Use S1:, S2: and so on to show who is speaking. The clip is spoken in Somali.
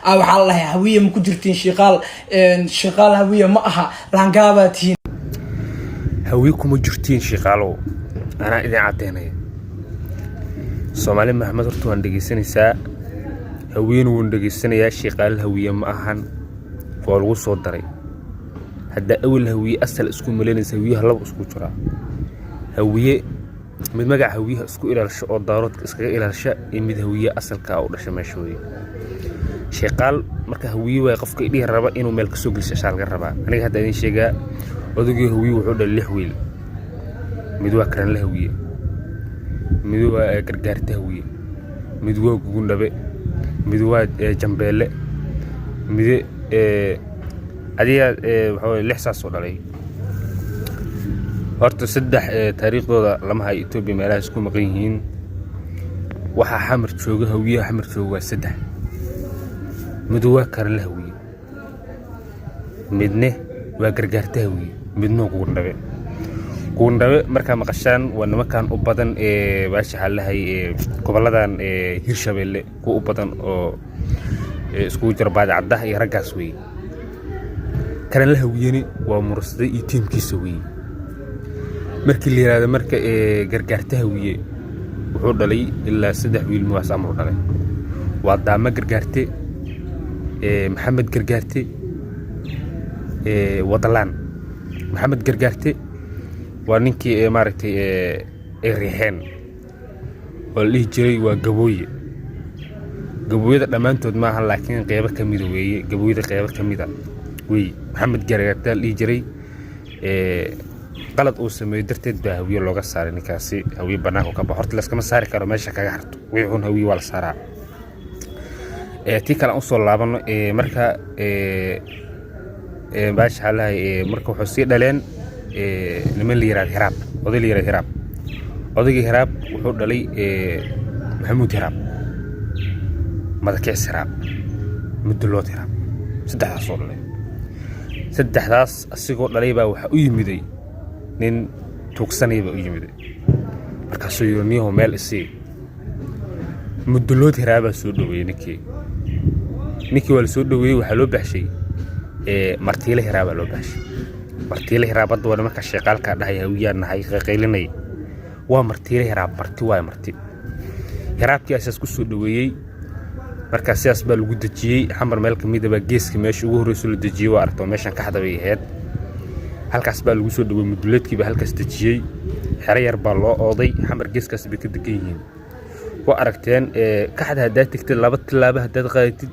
S1: waxaa la lahaa hawiye ma ku jirtiin shiqaal hawiye ma aha laangaabatiin
S2: hawiye kuma jirtiin shiqaalo ana idin cadeynaya Soomaali Maxamed horta waan dhageysanaysaa hawiye waan dhageysanayaa shiqaal hawiye ma ahan oo lagu soo daray hadda awal hawiye asal isku maleynaysa hawiye laba isku jira hawiye mid magac hawiye isku ilaalsho oo daarood iskaga ilaalsha mid hawiye asalka u dhashay meesha weey shiqaal marka hawiye way qofka idii raba inuu meel ka soo geliyo shaqal raba aniga hadda idin sheega odagii hawiye wuxuu dhalay 6 wiil mid waa karan la hawiye mid waa gargaarta hawiye mid waa gundhabe mid waa jambeele mid adiga waxa 6 saas oo dhalay horta saddex taariikhdooda lama hay Itoobiya meelaha isku maqan yihiin waxa xamar jooga hawiye xamar jooga waa saddex mid waa karan la hawiye midne waa gargaarta hawiye midna gundhabe marka maqashaan waa nimankan u badan baasha halahay goboladan Hirshabeelle ku u badan oo isku jir baadacada iyo ragaas weey karan la hawiyeen waa mursaday iyo tiimkiisa weey markii la yiraahdo marka gargaarta hawiye wuxuu dhalay ilaa 3 wiil muwaas amro dhalay waa daama gargaarte maxamed gargaarte wadalaan maxamed gargaarte waa ninkii maaragtay riixeen oo la jiray waa gabooyada dhamaantood ma aha laakiin qayb ka mid weeye gabooyada qayb ka mid ah weey maxamed gargaarte la jiray qalad uu sameeyay darteed baa hawiye looga saaray ninkaasi hawiye banaanka ka baxo horta la iska saari karo meesha kaga harto wixii hawiye wala saaraa tii kale u soo laabano marka baasha halahay marka wuxuu sii dhaleen niman la yiraahdo hiraab oday la yiraahdo hiraab odayga hiraab wuxuu dhalay maxamuud hiraab madakiis hiraab mudlood hiraab saddexdaas oo dhalay saddexdaas asigoo dhalay baa waxa u yimiday nin tuugsanayba u yimiday markaasuu yirniyo meel isii mudlood hiraab soo dhaweeyay ninkii wala soo dhaweeyay waxa loo baxshay martiile hiraab loo baxshay martiile hiraab dadwada marka shaqaalka dhahay hawiyaan nahay qeylinay waa martiile hiraab marti waa marti hiraabkii asaas ku soo dhaweeyay marka siyaas baa lagu dajiyay xamar meel kamid ah geeska meesha ugu horreysay la dajiyay waa aragto meeshan ka hadabay ahayd halkaas baa lagu soo dhaweeyay mudleedkii baa halkaas dajiyay xere yar baa loo ooday xamar geeskaas bay ka degan yihiin waa aragteen ka xad hadaa tagtay laba tilaabo hadaa qaadid